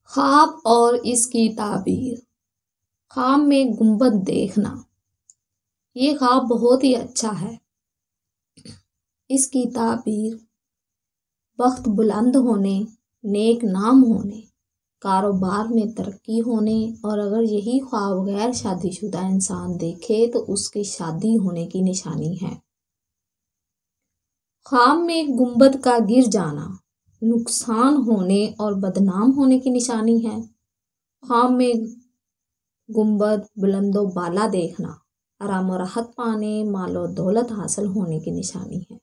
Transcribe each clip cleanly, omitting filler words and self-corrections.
خواب اور اس کی تعبیر۔ خواب میں گنبد دیکھنا، یہ خواب بہت ہی اچھا ہے۔ اس کی تعبیر بخت بلند ہونے، نیک نام ہونے، کاروبار میں ترقی ہونے، اور اگر یہی خواب غیر شادی شدہ انسان دیکھے تو اس کی شادی ہونے کی نشانی ہے۔ خواب میں گنبد کا گر جانا نقصان ہونے اور بدنام ہونے کی نشانی ہے۔ خواب میں گنبد بلند و بالا دیکھنا آرام و راحت پانے، مال و دولت حاصل ہونے کی نشانی ہے۔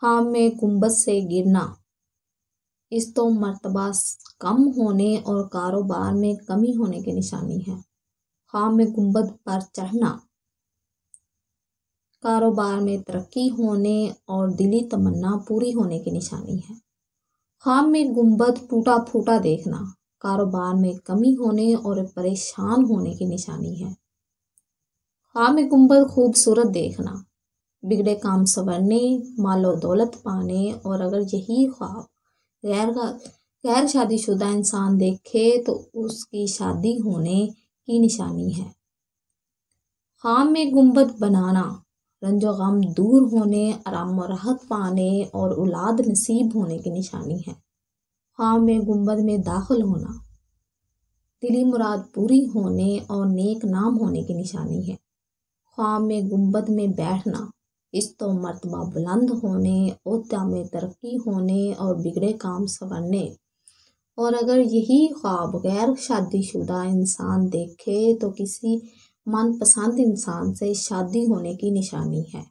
خواب میں گنبد سے گرنا عزت و مرتبہ کم ہونے اور کاروبار میں کمی ہونے کی نشانی ہے۔ خواب میں گنبد پر چڑھنا کاروبار میں ترقی ہونے اور دلی تمنا پوری ہونے کی نشانی ہے۔ خواب میں گنبد ٹوٹا پھوٹا دیکھنا کاروبار میں کمی ہونے اور پریشان ہونے کی نشانی ہے۔ خواب میں گنبد خوبصورت دیکھنا بگڑے کام سنورنے، مال و دولت پانے، اور اگر یہی خواب غیر شادی شدہ انسان دیکھے تو اس کی شادی ہونے کی نشانی ہے۔ خواب میں گنبد بنانا رنج و غم دور ہونے، آرام و راحت پانے اور اولاد نصیب ہونے کی نشانی ہے۔ خواب میں گنبد میں داخل ہونا دلی مراد پوری ہونے اور نیک نام ہونے کی نشانی ہے۔ خواب میں گنبد میں بیٹھنا عزت و مرتبہ بلند ہونے، عہدہ میں ترقی ہونے اور بگڑے کام سنورنے، اور اگر یہی خواب غیر شادی شدہ انسان دیکھے تو کسی من پسند انسان سے شادی ہونے کی نشانی ہے۔